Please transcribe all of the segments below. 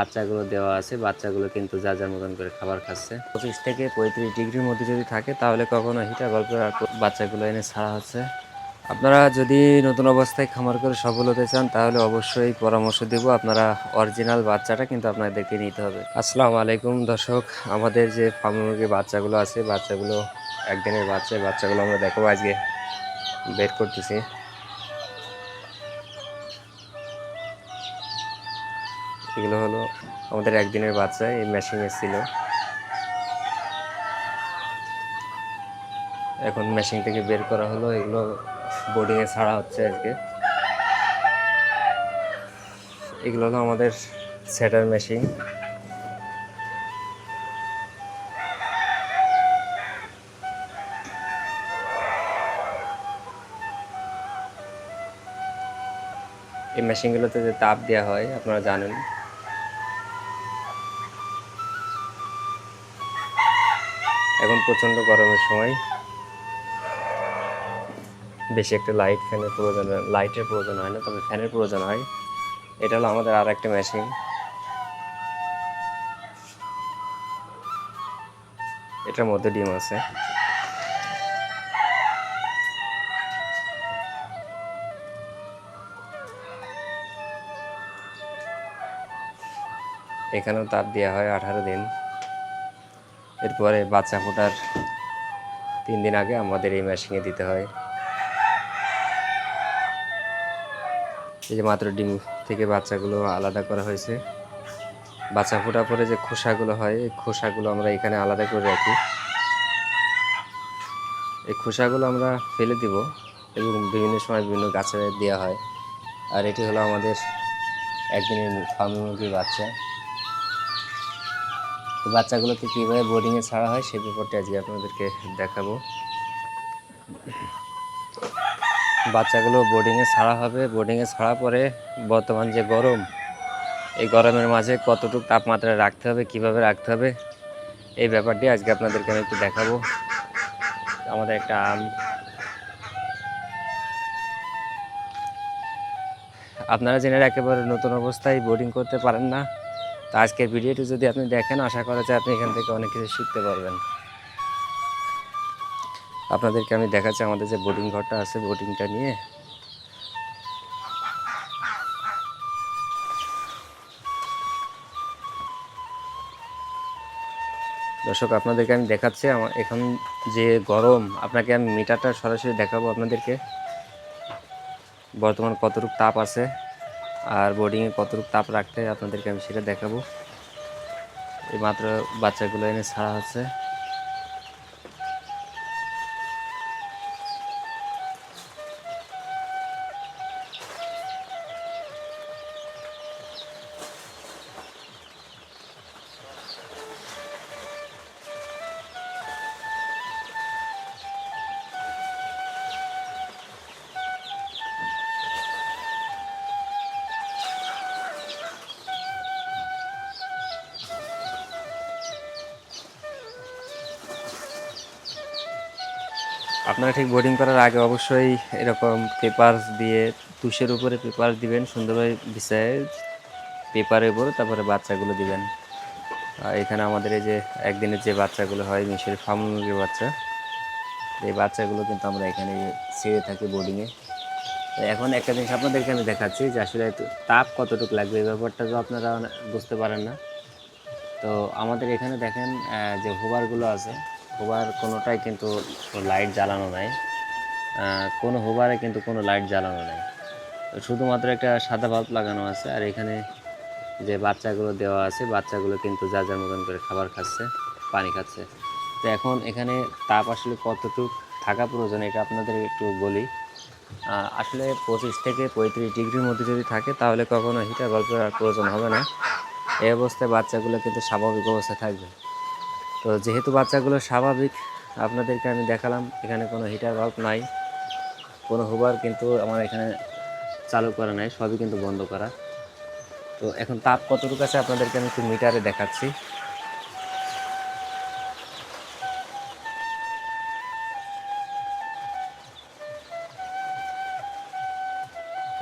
বাচ্চাগুলো দেওয়া আছে, বাচ্চাগুলো কিন্তু যার যার মতন করে খাবার খাচ্ছে। 25 থেকে 35 ডিগ্রির মধ্যে যদি থাকে তাহলে কখনো হিটার গল্প বাচ্চাগুলো এনে ছাড়া হচ্ছে। আপনারা যদি নতুন অবস্থায় খামার করে সফল হতে চান তাহলে অবশ্যই পরামর্শ দেব, আপনারা অরিজিনাল বাচ্চাটা কিন্তু আপনাদেরকে নিতে হবে। আসসালামু আলাইকুম দর্শক, আমাদের যে ফার্ম মুরগির বাচ্চাগুলো আছে, বাচ্চাগুলো একদিনের বাচ্চাগুলো আমরা দেখাবো, আজকে বের করতেছি। এগুলো হলো আমাদের একদিনের বাচ্চা, এই মেশিনে ছিল, এখন মেশিন থেকে বের করা হলো, এগুলো বোর্ডিংয়ে ছাড়া হচ্ছে আজকে। এগুলো হলো আমাদের সেটার মেশিন। এই মেশিনগুলোতে যে তাপ দেওয়া হয় আপনারা জানেন। এখন প্রচণ্ড গরমের সময়, বেশি একটা লাইটের প্রয়োজন হয় না, তবে ফ্যানের প্রয়োজন হয়। এটা হলো আমাদের আর একটা মেশিন। এটার মধ্যে ডিম আছে। এখানেও তাপ দেওয়া হয় 18 দিন। এরপরে বাচ্চা ফোটার 3 দিন আগে আমাদের এই মেশিনে দিতে হয়। এই যে মাত্র ডিম থেকে বাচ্চাগুলো আলাদা করা হয়েছে। বাচ্চা ফোটার পরে যে খোসাগুলো হয়, এই খোসাগুলো আমরা এখানে আলাদা করে রাখি। এই খোসাগুলো আমরা ফেলে দিব এবং বিভিন্ন সময় বিভিন্ন গাছে দেওয়া হয়। আর এটি হলো আমাদের একদিনের ফার্ম মুরগির বাচ্চা। এই বাচ্চাগুলোকে কীভাবে বোর্ডিংয়ে ছাড়া হয় সেই ব্যাপারটা আজকে আপনাদেরকে দেখাবো। বাচ্চাগুলো বোর্ডিংয়ে ছাড়া হবে। বোর্ডিংয়ে ছাড়া পরে বর্তমান যে গরম, এই গরমের মাঝে কতটুকু তাপমাত্রা রাখতে হবে, কিভাবে রাখতে হবে, এই ব্যাপারটি আজকে আপনাদেরকে আমি একটু দেখাবো। আমাদের একটা আপনারা জেনে একেবারে নতুন অবস্থায় বোর্ডিং করতে পারেন না, তো আজকের ভিডিওটি যদি আপনি দেখেন, আশা করা যায় আপনি এখান থেকে অনেক কিছু শিখতে পারবেন। আপনাদেরকে আমি দেখাচ্ছি আমাদের যে বোর্ডিং ঘরটা আছে, বোর্ডিংটা নিয়ে। দর্শক, আপনাদেরকে আমি দেখাচ্ছি আমার এখন যে গরম, আপনাকে আমি মিটারটা সরাসরি দেখাবো আপনাদেরকে, বর্তমান কতটুকু তাপ আছে আর বোর্ডিংয়ে কতটুকু তাপ রাখতে হয় আপনাদেরকে আমি সেটা দেখাবো। এই মাত্র বাচ্চাগুলো এনে ছাড়া হচ্ছে। আপনারা ঠিক বোর্ডিং করার আগে অবশ্যই এরকম পেপার দিয়ে, তুষের উপরে পেপার দিবেন, সুন্দরভাবে বিছায় পেপারের উপরে তারপরে বাচ্চাগুলো দিবেন। আর এখানে আমাদের এই যে একদিনের যে বাচ্চাগুলো হয় মিশরের ফার্ম মুরগির বাচ্চা, এই বাচ্চাগুলো কিন্তু আমরা এখানে ছেড়ে থাকি বোর্ডিংয়ে। এখন একটা জিনিস আপনাদেরকে আমি দেখাচ্ছি যে আসলে তাপ কতটুকু লাগবে, এই ব্যাপারটা তো আপনারা বুঝতে পারেন না। তো আমাদের এখানে দেখেন যে হোবারগুলো আছে, হোবার কোনোটাই কিন্তু লাইট জ্বালানো নাই, কোনো হোবারে কিন্তু কোনো লাইট জ্বালানো নাই, শুধুমাত্র একটা সাদা বাল্ব লাগানো আছে। আর এখানে যে বাচ্চাগুলো দেওয়া আছে, বাচ্চাগুলো কিন্তু যার যার মতন করে খাবার খাচ্ছে, পানি খাচ্ছে। তো এখন এখানে তাপ আসলে কতটুকু থাকা প্রয়োজন এটা আপনাদের একটু বলি। আসলে 25 থেকে 35 ডিগ্রির মধ্যে যদি থাকে তাহলে কখনো হিটার বাল্বের প্রয়োজন হবে না। এই অবস্থায় বাচ্চাগুলো কিন্তু স্বাভাবিক অবস্থায় থাকবে। তো যেহেতু বাচ্চাগুলো স্বাভাবিক, আপনাদেরকে আমি দেখালাম এখানে কোনো হিটার বাল্ব নাই, কোনো হুবার কিন্তু আমার এখানে চালু করা নাই, সবই কিন্তু বন্ধ করা। তো এখন তাপ কতটুকু আছে আপনাদেরকে আমি একটু মিটারে দেখাচ্ছি।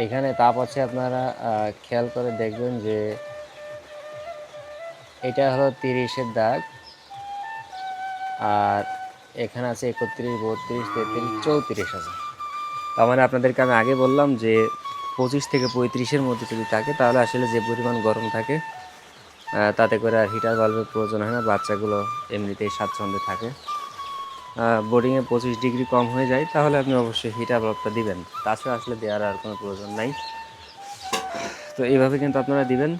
এখানে তাপ আছে, আপনারা খেয়াল করে দেখবেন যে এটা হলো 30-এর দাগ, আর এখানে আছে 31, 32, 33, 34 আছে। তার মানে আপনাদেরকে আমি আগে বললাম যে 25 থেকে 35-এর মধ্যে যদি থাকে তাহলে আসলে যে পরিমাণ গরম থাকে তাতে করে আর হিটার বাল্বের প্রয়োজন হয় না, বাচ্চাগুলো এমনিতেই স্বাচ্ছন্দ্যে থাকে। বোর্ডিংয়ে 25 ডিগ্রি কম হয়ে যায় তাহলে আপনি অবশ্যই হিটার বাল্বটা দিবেন, তাছাড়া আসলে দেওয়ার আর কোনো প্রয়োজন নাই। তো এইভাবে কিন্তু আপনারা দিবেন।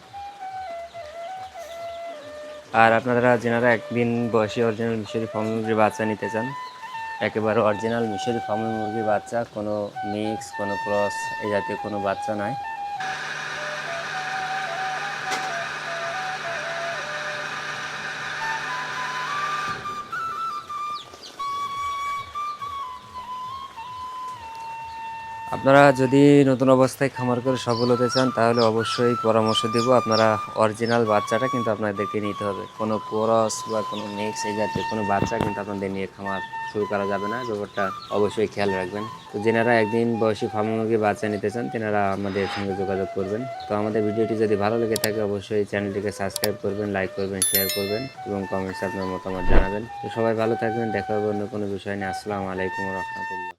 আর আপনারা যেনারা একদিন বয়সী অরিজিনাল মিশরি ফার্ম মুরগির বাচ্চা নিতে চান, একেবারে অরিজিনাল মিশরি ফার্ম মুরগির বাচ্চা, কোনো মিক্স, কোনো ক্রস এই জাতীয় কোনো বাচ্চা নয়। আপনারা যদি নতুন অবস্থায় খামার করে সফল হতে চান তাহলে অবশ্যই পরামর্শ দেব, আপনারা অরিজিনাল বাচ্চাটা কিন্তু আপনাদেরকে নিতে হবে। কোনো ক্রস বা কোনো মিক্স এই জাতীয় কোনো বাচ্চা কিন্তু আপনাদের নিয়ে খামার শুরু করা যাবে না, ব্যাপারটা অবশ্যই খেয়াল রাখবেন। তো যেনারা একদিন বয়সী ফার্ম মুরগির বাচ্চা নিতে চান তেনারা আমাদের সঙ্গে যোগাযোগ করবেন। তো আমাদের ভিডিওটি যদি ভালো লেগে থাকে অবশ্যই চ্যানেলটিকে সাবস্ক্রাইব করবেন, লাইক করবেন, শেয়ার করবেন এবং কমেন্টসে আপনার মতামত জানাবেন। তো সবাই ভালো থাকবেন, দেখা হবে অন্য কোনো বিষয় নিয়ে। আসসালামু আলাইকুম ওয়া রাহমাতুল্লাহ।